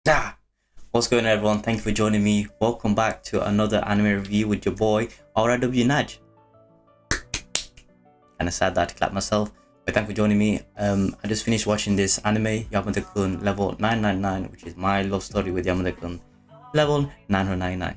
Ah, what's going on, everyone? Thank you for joining me. Welcome back to another anime review with your boy RiW Naj. Kinda sad that I had to clap myself, but thank you for joining me. I just finished watching this anime, Yamada-kun level 999, which is my love story with Yamada-kun level 999.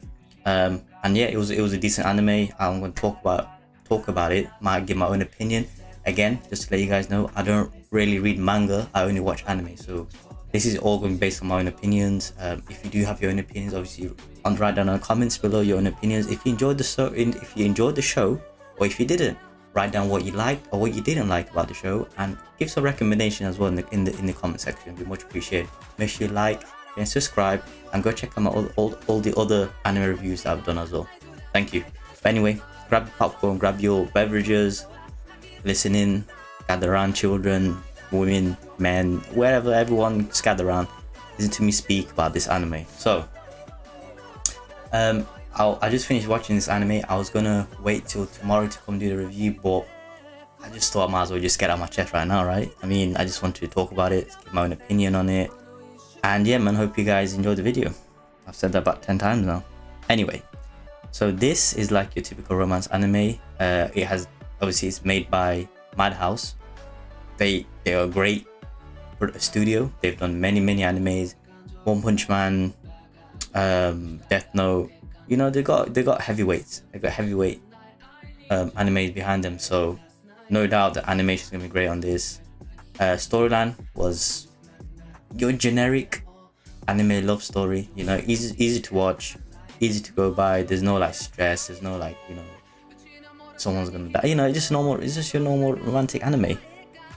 And yeah, it was a decent anime. I'm going to talk about it. Might give my own opinion. Again, just to let you guys know, I don't really read manga. I only watch anime, so this is all going based on my own opinions. If you do have your own opinions, obviously write down in the comments below your own opinions. If you enjoyed the show, or if you didn't, write down what you liked or what you didn't like about the show, and give some recommendation as well in the comment section. It'd be much appreciated. Make sure you like and subscribe, and go check out all the other anime reviews that I've done as well. Thank you. But anyway, grab the popcorn, grab your beverages, listen in, gather around, children, women, men, wherever, everyone just gather around, listen to me speak about this anime. So I just finished watching this anime. I was gonna wait till tomorrow to come do the review, but I just thought I might as well just get out my chest right now, right? I mean, I just wanted to talk about it, give my own opinion on it, and yeah, man, hope you guys enjoyed the video. I've said that about 10 times now. Anyway, so this is like your typical romance anime. It has, obviously, it's made by Madhouse. They are a great studio. They've done many animes, One Punch Man, Death Note. You know, they got heavyweights. They got heavyweight animes behind them. So no doubt the animation is gonna be great on this. Storyline was your generic anime love story. You know, easy to watch, easy to go by. There's no like stress. There's no like, you know, someone's gonna die. You know, it's just your normal romantic anime.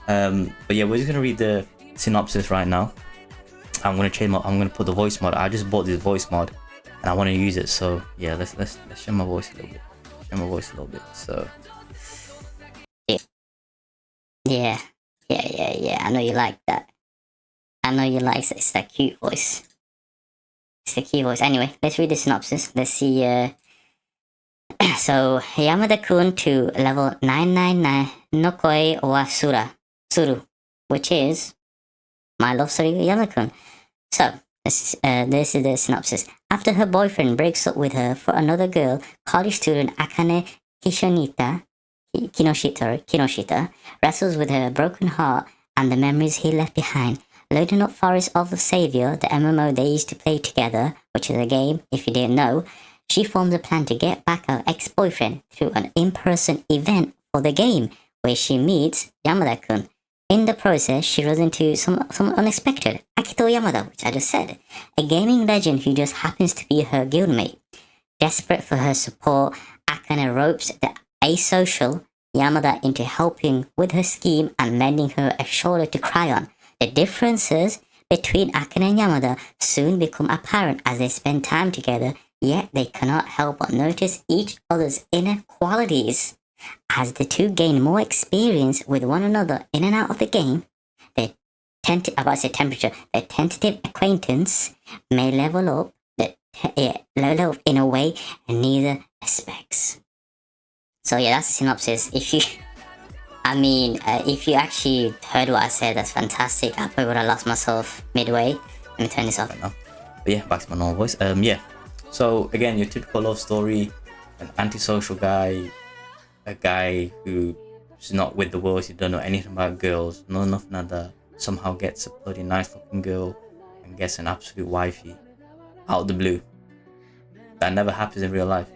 But yeah, we're just gonna read the synopsis right now. I'm gonna put the voice mod. I just bought this voice mod and I want to use it, so yeah, let's share my voice a little bit. So yeah, I know you like that. I know you like it. It's that cute voice. Anyway, let's read the synopsis. Let's see. So Yamada-kun to level 999 no koi wa Suru, which is my love story with Yamada-kun. So this is the synopsis. After her boyfriend breaks up with her for another girl, college student Akane Kinoshita wrestles with her broken heart and the memories he left behind. Loading up Forest of the Savior, the MMO they used to play together, which is a game, if you didn't know, she forms a plan to get back her ex-boyfriend through an in-person event for the game, where she meets Yamada-kun. In the process, she runs into some unexpected, Akito Yamada, which I just said, a gaming legend who just happens to be her guildmate. Desperate for her support, Akane ropes the asocial Yamada into helping with her scheme and lending her a shoulder to cry on. The differences between Akane and Yamada soon become apparent as they spend time together, yet they cannot help but notice each other's inner qualities. As the two gain more experience with one another in and out of the game, their tentative acquaintance may level up in a way neither expects. So yeah, that's the synopsis. If you actually heard what I said, that's fantastic. I probably would have lost myself midway. Let me turn this off right now. But yeah, back to my normal voice. Yeah. So again, your typical love story, an antisocial guy, a guy who's not with the world, he don't know anything about girls, no nothing like that, somehow gets a bloody nice looking girl and gets an absolute wifey out of the blue. That never happens in real life.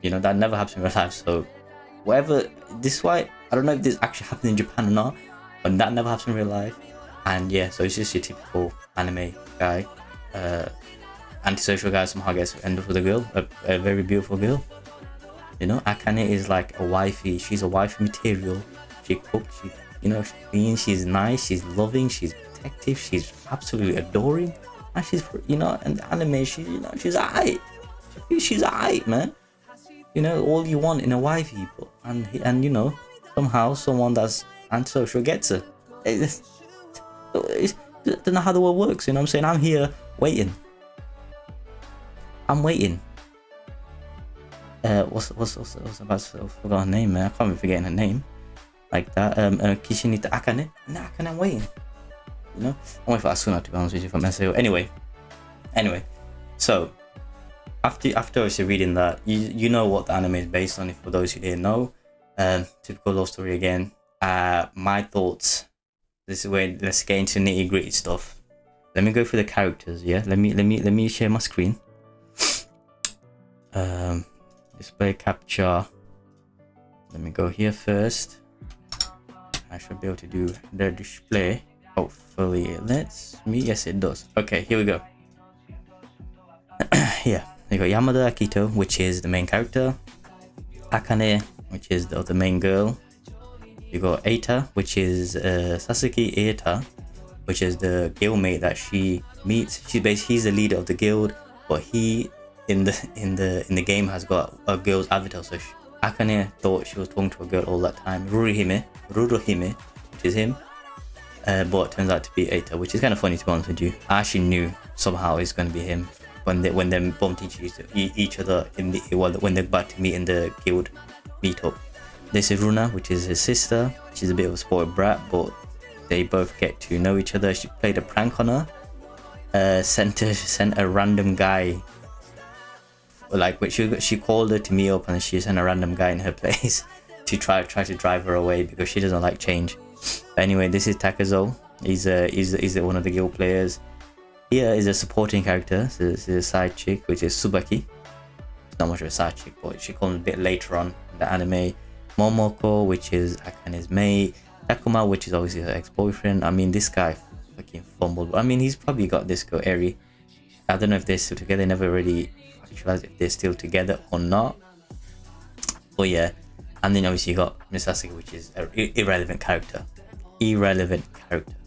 You know, that never happens in real life. So whatever, this is why I don't know if this actually happens in Japan or not, but that never happens in real life. And yeah, so it's just your typical anime guy, antisocial guy somehow gets end up with a girl, a very beautiful girl. You know, Akane is like a wifey. She's a wifey material. She cooks, she's clean, she's nice, she's loving, she's protective, she's absolutely adoring. And she's, and the anime, she's aight. She's aight, man. You know, all you want in a wifey, and somehow someone that's antisocial gets her. I don't know how the world works, you know what I'm saying? I'm here waiting. I'm waiting. What's about to forgot her name, man. I can't be forgetting her name like that. Kishinita Akane. Nah, Akane, I'm waiting. You know, I'm waiting for Asuna, to be honest with you, for Meseo. Anyway, Anyway, so after obviously reading that, you know what the anime is based on. If for those who didn't know, typical love story again. My thoughts. This is where let's get into nitty gritty stuff. Let me go through the characters. Yeah, let me share my screen. Display capture. Let me go here first. I should be able to do the display. Hopefully it lets me. Yes, it does. Okay, here we go. Yeah, you got Yamada-kun, which is the main character. Akane, which is the other main girl. You got Eita, which is Sasuke Eita, which is the guildmate that she meets. He's the leader of the guild, but he in the game has got a girl's avatar. So Akane thought she was talking to a girl all that time. Rurohime, which is him. But it turns out to be Eita, which is kind of funny, to be honest with you. I actually knew somehow it's going to be him when they bumped each other when they're about to meet in the guild meetup. This is Runa, which is his sister. She's a bit of a spoiled brat, but they both get to know each other. She played a prank on her. Sent a random guy. Like, she called her to meet up, and she sent a random guy in her place to try to drive her away because she doesn't like change. But anyway, this is Takazo. He's one of the guild players. Here is a supporting character. So this is a side chick, which is Tsubaki. It's not much of a side chick, but she comes a bit later on in the anime. Momoko, which is Akane's mate. Takuma, which is obviously her ex-boyfriend. I mean, this guy fucking fumbled. I mean, he's probably got this girl Eri. I don't know if they're still together. Never really actualized if they're still together or not. But yeah, and then obviously you got Miss Sasuke, which is an irrelevant character.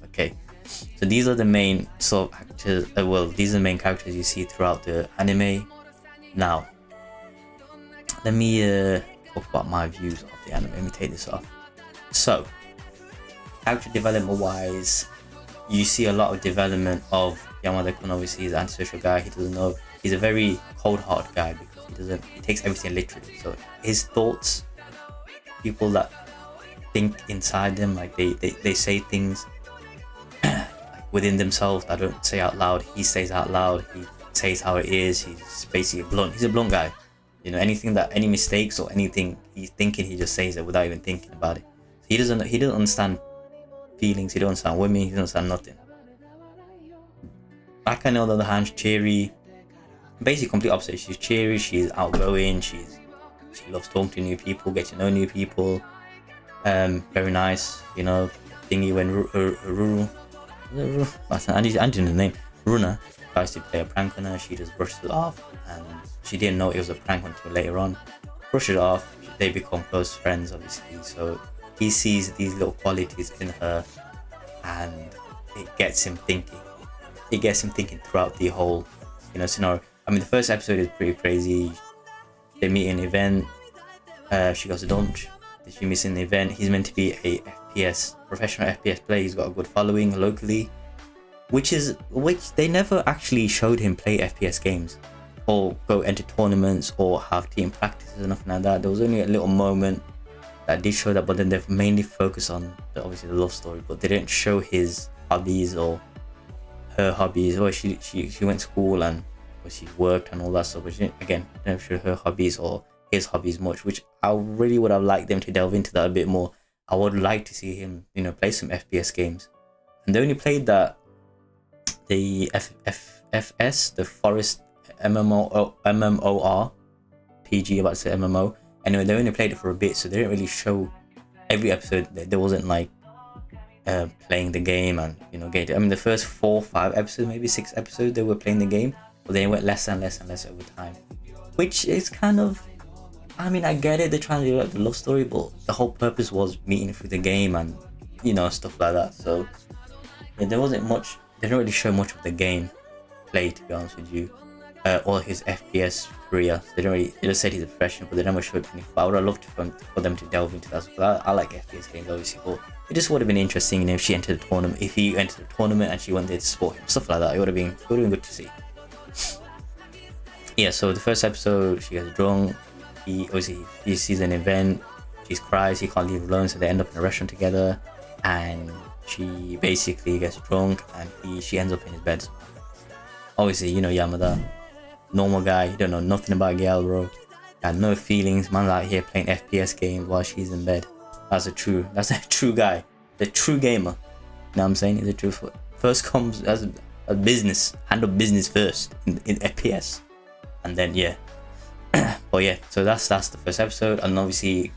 Okay, so these are the main sort of actors. These are the main characters you see throughout the anime. Now, let me talk about my views of the anime. Let me take this off. So, character development wise, you see a lot of development of Yamada-kun. Obviously, he's an antisocial guy. He doesn't know. He's a very cold-hearted guy because he takes everything literally. So his thoughts, people that think inside them, like they say things like within themselves that don't say out loud. He says out loud. He says how it is. He's basically blunt. He's a blunt guy. You know, any mistakes or anything he's thinking, he just says it without even thinking about it. He doesn't understand feelings. He don't understand women. He doesn't understand nothing. Akane, on the other hand, she's cheery. Basically, complete opposite. She's cheery. She's outgoing. She loves talking to new people, get to know new people. Very nice. You know, thingy when I didn't know the name. Runa tries to play a prank on her. She just brushes it off, and she didn't know it was a prank until later on. Brushes it off. They become close friends, obviously. So he sees these little qualities in her, and it gets him thinking. It gets him thinking throughout the whole, scenario. I mean, the first episode is pretty crazy. They meet in an event. She goes to lunch. She misses an event. He's meant to be a professional FPS player. He's got a good following locally, which they never actually showed him play FPS games or go enter tournaments or have team practices or nothing like that. There was only a little moment that did show that, but then they've mainly focused on obviously the love story, but they didn't show his hobbies or her hobbies. Or she went to school and she worked and all that stuff, but she didn't show her hobbies or his hobbies much, which I really would have liked them to delve into that a bit more. I would like to see him, play some FPS games. And they only played that the FS, the Forest MMOR PG, about to say MMO. Anyway, they only played it for a bit, so they didn't really show every episode. There wasn't like playing the game and I mean, the first 4 or 5 episodes, maybe 6 episodes, they were playing the game, but then it went less and less and less over time, which is kind of, I mean, I get it, they're trying to develop the love story, but the whole purpose was meeting through the game and stuff like that. So yeah, there wasn't much. They didn't really show much of the game play, to be honest with you, or his FPS career. They just said he's a professional, but they never showed anything. But I would have loved for them to delve into that. So I like FPS games, obviously, but it just would have been interesting, if she entered the tournament, if he entered the tournament and she went there to support him, stuff like that. It would have been good to see. Yeah, so the first episode, she gets drunk. He sees an event. She cries. He can't leave her alone, so they end up in a restaurant together. And she basically gets drunk, and she ends up in his bed. Obviously, you know Yamada, normal guy, you don't know nothing about girl, bro. Got no feelings, man's out here playing FPS games while she's in bed. That's a true guy, the true gamer. You know what I'm saying? He's a true first comes as a business, handle business first in FPS, and then yeah. But yeah, so that's the first episode, and obviously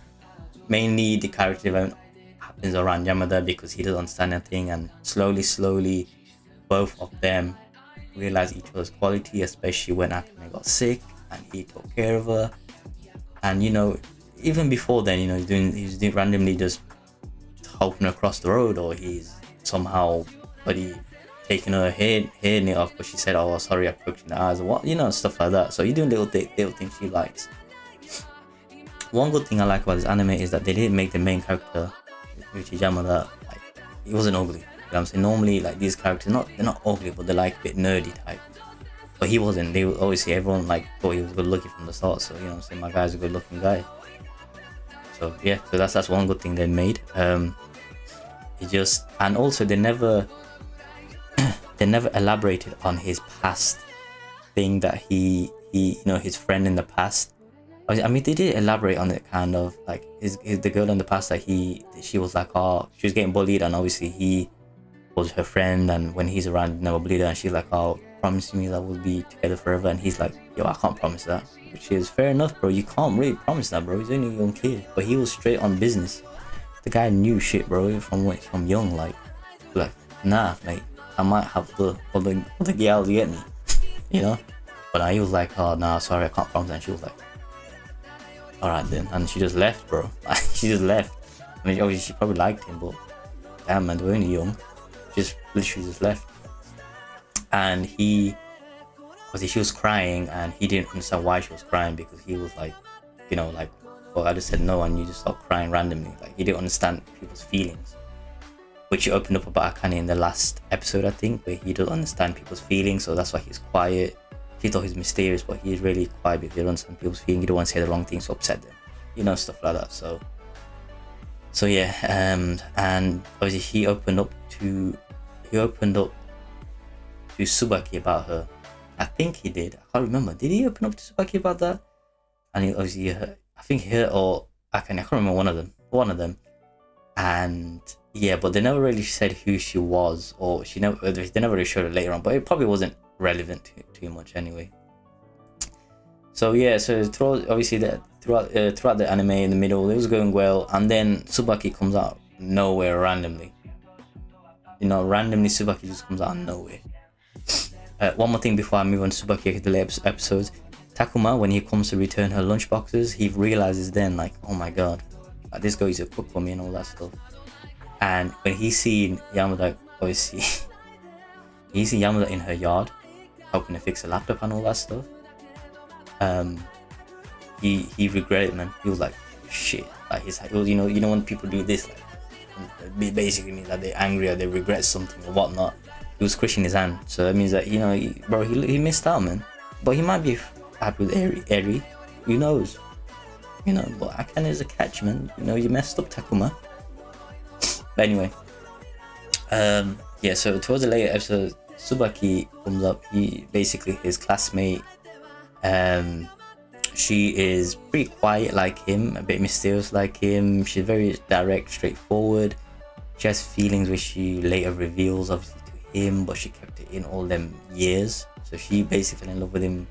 mainly the character development happens around Yamada because he doesn't understand anything, and slowly both of them realize each other's quality, especially when Akane got sick and he took care of her. And you know, even before then, you know, he's doing randomly just helping her across the road, or he's somehow buddy taking her hair knit off, but she said, "Oh, sorry, I poked you in the eyes," or what, you know, stuff like that. So you're doing little things she likes. One good thing I like about this anime is that they didn't make the main character, which is Yamada, like, he wasn't ugly. You know what I'm saying? Normally, like, these characters, they're not ugly, but they're like a bit nerdy type. But he wasn't. They obviously everyone like thought he was good looking from the start. So you know what I'm saying, my guy's a good looking guy. So yeah, so that's one good thing they made. It just, and also they never elaborated on his past thing that he you know, his friend in the past. I mean, they did elaborate on it, kind of like the girl in the past that she was like, oh, she was getting bullied, and obviously he was her friend, and when he's around never bullied her, and she's like, oh, promise me that we'll be together forever, and he's like, yo, I can't promise that, which is fair enough, bro. You can't really promise that, bro. He's only a young kid, but he was straight on business. The guy knew shit, bro, from young, like nah, mate, I might have the other girls get me, you know. But he was like, oh nah, sorry, I can't promise. And she was like, alright then, and she just left, bro. She just left. I mean, obviously she probably liked him, but damn, man, they were only young. Just literally just left. And she was crying, and he didn't understand why she was crying, because he was like, you know, like, well, I just said no and you just start crying randomly. Like, he didn't understand people's feelings, which he opened up about Akane in the last episode, I think, where he doesn't understand people's feelings, so that's why he's quiet. She thought he's mysterious, but he's really quiet because he doesn't understand people's feelings. He don't want to say the wrong things to upset them, you know, stuff like that. So yeah, and obviously he opened up to Tsubaki about her. I think he did. I can't remember. Did he open up to Tsubaki about that? And he obviously, I think her or Akane, I can't remember, one of them. And yeah, but they never really said who she was, or they never really showed it later on. But it probably wasn't relevant too much anyway. So yeah, so throughout the anime, in the middle, it was going well, and then Tsubaki comes out nowhere randomly. You know, randomly Tsubaki just comes out of nowhere. One more thing before I move on to Tsubaki, the later episodes. Takuma, when he comes to return her lunchboxes, he realizes then, like, oh my god, like, this girl is a cook for me and all that stuff. And when he's seen Yamada, obviously, he sees Yamada in her yard, helping to fix a laptop and all that stuff. He regretted, man. He was like, shit. Like, you know when people do this, like, it basically means that they're angry or they regret something or whatnot. He was crushing his hand, so that means that, you know, he missed out, man. But he might be happy with Eri. Who knows? You know, but Akane is a catch, man. You know, you messed up, Takuma. But anyway, yeah. So towards the later episode, Tsubaki comes up. He basically his classmate. She is pretty quiet like him, a bit mysterious like him. She's very direct, straightforward. She has feelings which she later reveals, obviously, to him, but she kept it in all them years. So she basically fell in love with him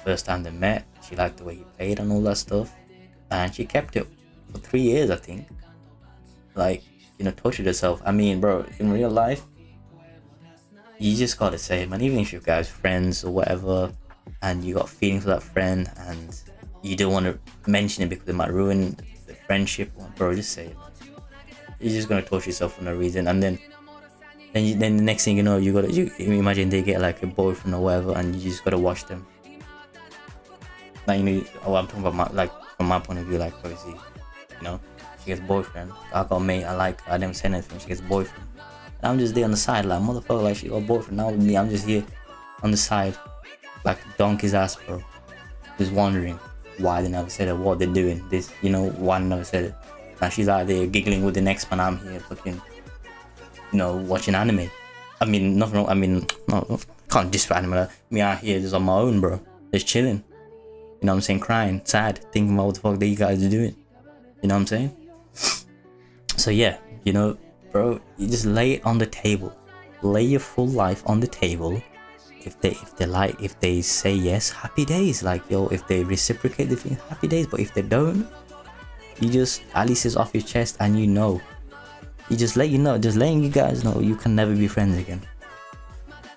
first time they met. She liked the way he played and all that stuff, and she kept it for 3 years, I think. Like, you know, tortured herself. I mean, bro, in real life, you just gotta say it, man. Even if you guys friends or whatever, and you got feelings for that friend, and you don't want to mention it because it might ruin the friendship, bro, just say it, man. You're just gonna torture yourself for no reason, and then the next thing you know, you imagine they get like a boyfriend or whatever, and you just gotta watch them. Like, you know, I'm talking about from my point of view, like, obviously, you know, she gets a boyfriend. I got a mate, I didn't say anything. She gets a boyfriend, and I'm just there on the side, like, motherfucker, like, she got a boyfriend. Now with me, I'm just here on the side, like a donkey's ass, bro. Just wondering why they never said it, what they're doing. This, you know, why they never said it. Now she's out there giggling with the next man. I'm here fucking, you know, watching anime. I mean, nothing wrong. I mean, no, Can't disrespect anime. Me out here just on my own, bro. Just chilling. You know what I'm saying? Crying, sad, thinking about what the fuck that you guys are doing. You know what I'm saying? So yeah, you know, bro, you just lay it on the table. Lay your full life on the table. If they say yes, happy days. Like, yo, if they reciprocate the thing, happy days. But if they don't, you just, at least it's off your chest and you know. You just letting you guys know you can never be friends again.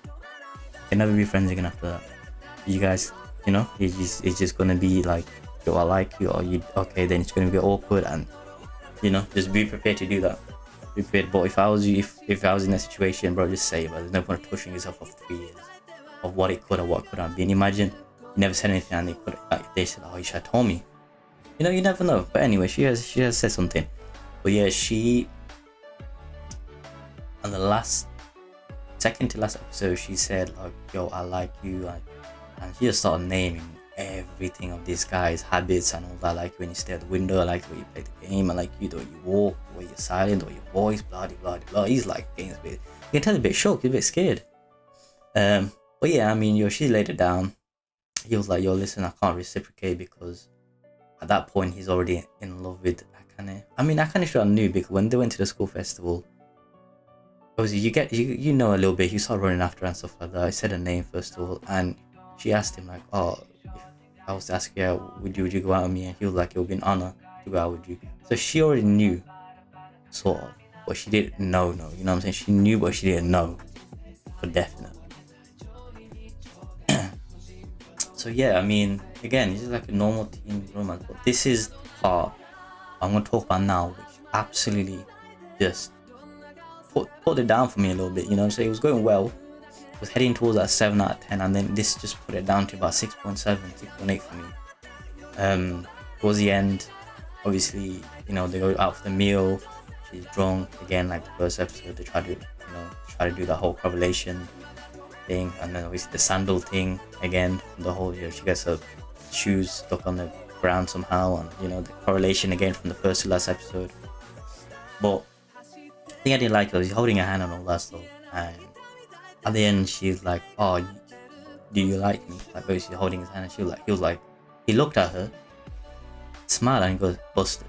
You can never be friends again after that. You guys, you know, it's just gonna be like, yo, I like you, or you, okay, then it's gonna be awkward, and you know, just be prepared to do that. Be prepared. But if I was you, if I was in that situation, bro, just say it. But there's no point of pushing yourself for 3 years of what it could or what could have been. Imagine you never said anything and they said, oh, you should have told me. You know, you never know. But anyway, she has said something. But yeah, she, on the second to last episode, she said like, yo, I like you, and she just started naming everything of this guy's habits and all that. I like you when you stay at the window, I like the way you play the game, I like you the way you walk, the way you're silent, the way your voice, blah blah blah. He's like getting a bit, you can tell he's a bit shocked, he's a bit scared. But yeah, I mean, yo, she laid it down. He was like, yo, listen, I can't reciprocate, because at that point he's already in love with Akane. I mean, Akane should have knew, because when they went to the school festival, obviously you know a little bit, he started running after her and stuff like that. I said her name first of all, and she asked him like, oh, if I was to ask you, would you go out with me? And he was like, it would be an honor to go out with you. So she already knew, sort of, but she didn't know, you know what I'm saying? She knew, but she didn't know for definite. So yeah, I mean, again, it's just like a normal teen romance, but this is the part I'm going to talk about now, which absolutely just put it down for me a little bit, you know what I'm saying? It was going well, it was heading towards that 7 out of 10, and then this just put it down to about 6.7, 6.8 for me. Towards the end, obviously, you know, they go out for the meal, she's drunk again, like the first episode. They try to do the whole correlation thing, and then obviously the sandal thing again, the whole, you know, she gets her shoes stuck on the ground somehow, and you know, the correlation again from the first to last episode. But the thing I didn't like was he's holding her hand and all that stuff, and at the end she's like, oh, do you like me? Like, she's holding his hand, and he looked at her, smiled, and he goes, busted.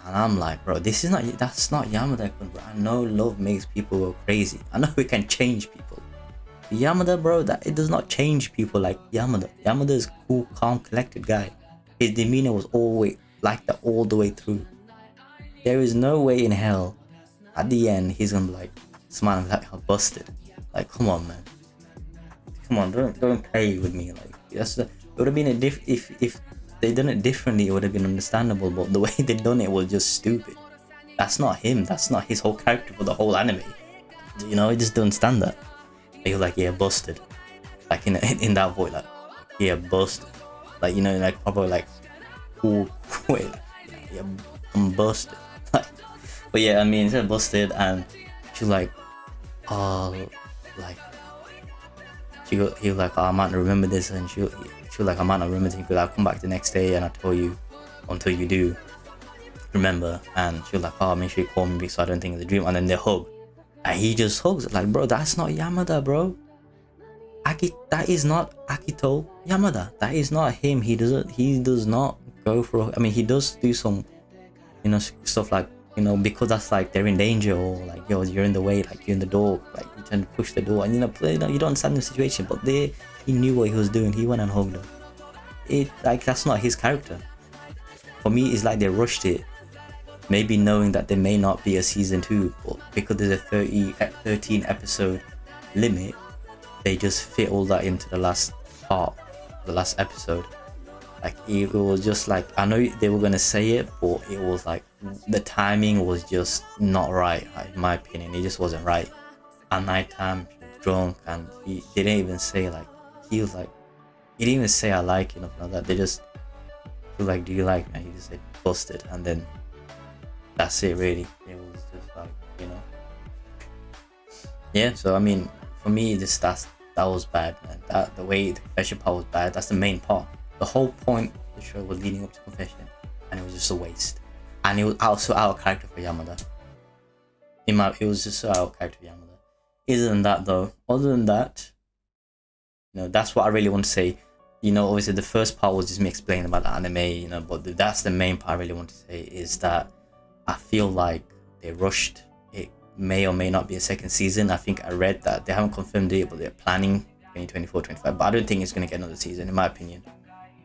And I'm like, bro, that's not Yamada-kun, bro. I know love makes people go crazy. I know we can change people. Yamada, bro, that it does not change people like Yamada. Yamada is cool, calm, collected guy. His demeanor was always like that all the way through. There is no way in hell at the end he's gonna be like smiling like, I'm busted. Like, come on, man. Come on, don't play with me. Like, it would have been if they done it differently, it would have been understandable, but the way they done it was just stupid. That's not him, that's not his whole character for the whole anime. You know, he just don't stand that. He was like, yeah, busted. Like in that voice, like, yeah, busted. Like, you know, like probably like, cool, wait, like, yeah, I'm busted. Like, but yeah, I mean, he said busted, and she's like, oh, like, he was like, oh, I might not remember this, and she was like, I might not remember this, because I'll come back the next day and I'll tell you until you do remember. And she was like, oh, make sure you call me so I don't think it's a dream. And then they hug, and he just hugs, like, bro, that's not Yamada, bro. That is not Akito Yamada. That is not him. He does not go for, I mean, he does do some, you know, stuff like, you know, because that's like they're in danger, or like, yo, you're in the way, like you're in the door, like you trying to push the door, and you know, you don't understand the situation. But he knew what he was doing. He went and hugged her. Like, that's not his character. For me, it's like they rushed it, maybe knowing that there may not be a season 2, but because there's a 13 episode limit, they just fit all that into the last part, the last episode. Like, it was just like, I know they were gonna say it, but it was like the timing was just not right, in my opinion. It just wasn't right. At night time, he was drunk, and they didn't even say, like, he didn't even say I like you, nothing like that. They just, he was like, do you like me? And he just said busted, and then that's it, really. It was just like, you know, yeah. So I mean, for me, that was bad, man. The way the confession part was bad. That's the main part. The whole point of the show was leading up to confession, and it was just a waste. And it was also out of character for Yamada. It was just so out of character for Yamada. other than that though, other than that, that's what I really want to say. Obviously the first part was just me explaining about the anime, but that's the main part I really want to say, is that I feel like they rushed. It may or may not be a second season. I think I read that they haven't confirmed it, but they're planning 2024-25. But I don't think it's going to get another season, in my opinion.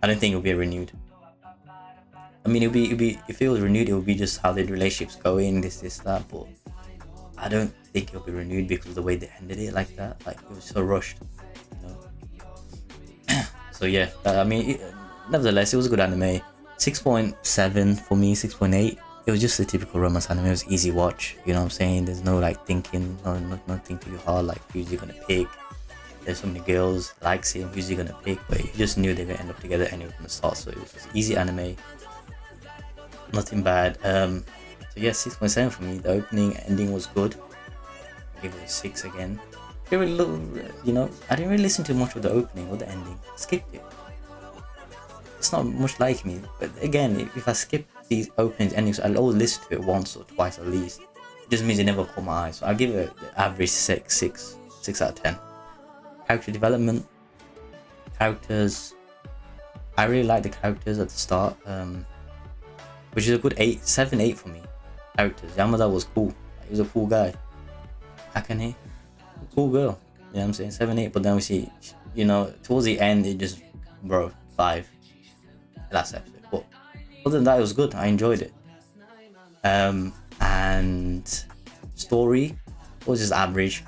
I don't think it'll be renewed. I mean, it'll be if it was renewed, it would be just how the relationships going, this, that. But I don't think it'll be renewed because of the way they ended it like that. Like, it was so rushed. So yeah, I mean, nevertheless, it was a good anime. 6.7 for me, 6.8. It was just a typical romance anime. It was easy watch. You know what I'm saying? There's no like thinking, nothing too hard. Like, who's he gonna pick? There's so many girls likes him. Who's he gonna pick? But you just knew they were gonna end up together anyway from the start. So it was just easy anime. Nothing bad. So yeah, 6.7 for me. The opening, ending was good. I give it a 6 again. I didn't really listen to much of the opening or the ending. I skipped it. It's not much like me. But again, if I skip these openings, endings, I'll always listen to it once or twice at least. It just means it never caught my eye. So I'll give it the average 6 out of 10. Character development. Characters. I really like the characters at the start. Which is a good 7, 8 for me. Characters. Yamada was cool. He was a cool guy. Akane. Cool girl, you know what I'm saying, 7, 8, but then we see, towards the end, it just, 5, last episode, but other than that, it was good, I enjoyed it. And story was just average,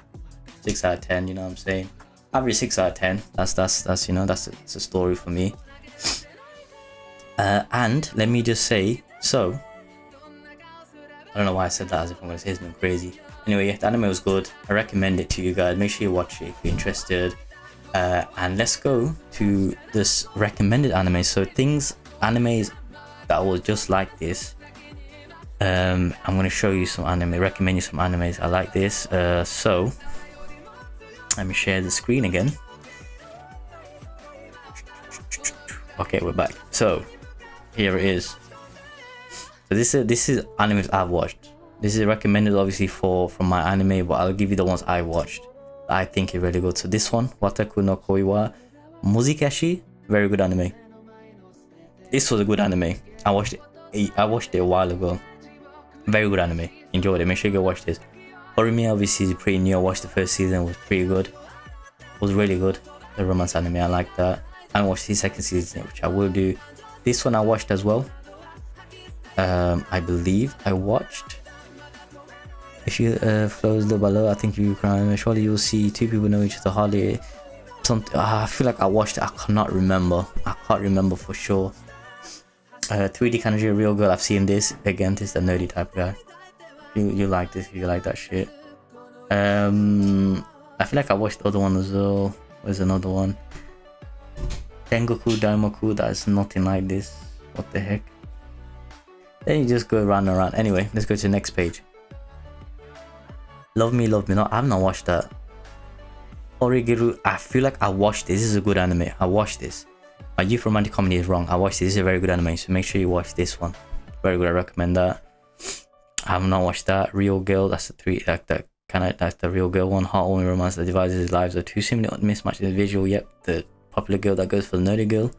6 out of 10, you know what I'm saying, average 6 out of 10, that's a story for me. And let me just say, so, I don't know why I said that as if I'm going to say something crazy. Anyway, yeah, the anime was good. I recommend it to you guys. Make sure you watch it if you're interested. And let's go to this recommended anime. So animes that was just like this. I'm going to show you some anime, recommend you some animes. I like this. So, let me share the screen again. Okay, we're back. So, here it is. So this is animes I've watched. This is recommended obviously from my anime, but I'll give you the ones I watched that I think is really good. So this one, Wataku no Koi wa Muzikashi, very good anime. This was a good anime. I watched it a while ago. Very good anime. Enjoyed it. Make sure you go watch this. Orimi obviously is pretty new. I watched the first season, was pretty good. It was really good. The romance anime, I like that. I watched the second season, which I will do. This one I watched as well. I believe I watched. If you flows low below, I think you can. Surely you'll see two people know each other hardly. Something. I feel like I watched it. I cannot remember. I can't remember for sure. 3D Kanji Real Girl. I've seen this. Again, this is the nerdy type guy. You like this? You like that shit? I feel like I watched the other one as well. There's another one. Tengoku Daimoku. That is nothing like this. What the heck? Then you just go around and around. Anyway, let's go to the next page. Love Me, Love Me Not. I've not watched that. Origiru. I feel like I watched this. This is a good anime. I watched this. My youth romantic comedy is wrong. I watched this. This is a very good anime. So make sure you watch this one. Very good. I recommend that. I have not watched that. Real Girl. That's that's the Real Girl one. Heartwarming romance that divides lives are too similar. Mismatch in the visual. Yep. The popular girl that goes for the nerdy girl.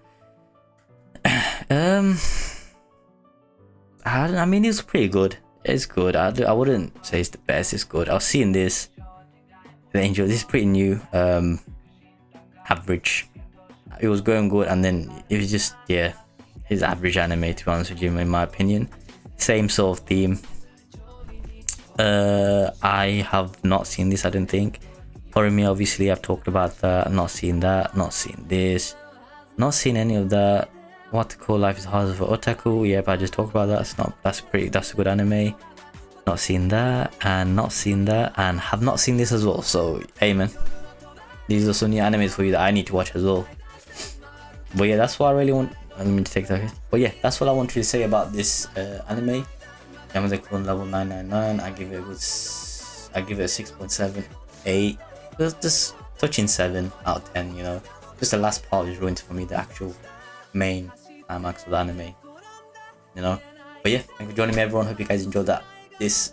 I mean, it's pretty good. It's good. I wouldn't say it's the best. It's good. I was seeing this. I enjoyed this. Is pretty new. Average. It was going good, and then it was just it's average anime, to be honest with you, in my opinion. Same sort of theme. I have not seen this. I don't think. Horimi, obviously, I've talked about that. I've not seen that. Not seen this. Not seen any of that. What to Call Life is Harder for Otaku. Yep, I just talked about that. That's a good anime. Not seen that, and not seen that, and have not seen this as well. So, hey man, these are some new animes for you that I need to watch as well. But yeah, that's what I really want. I mean to take that. But yeah, that's what I wanted to say about this anime. Yamada-kun level 999. I give it a 6.7, 8. Just touching 7 out of 10. Just the last part is ruined for me. The actual main climax of the anime. But yeah, thank you for joining me, everyone. Hope you guys enjoyed this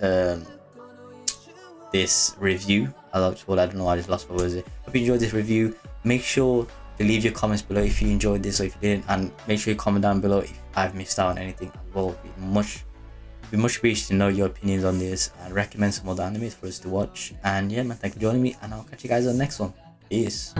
this review. I don't know, I just lost my words there. Hope you enjoyed this review. Make sure to leave your comments below if you enjoyed this or if you didn't, and make sure you comment down below if I've missed out on anything as well. It'd be much appreciated to know your opinions on this and recommend some other animes for us to watch. And yeah, man, thank you for joining me, and I'll catch you guys on the next one. Peace.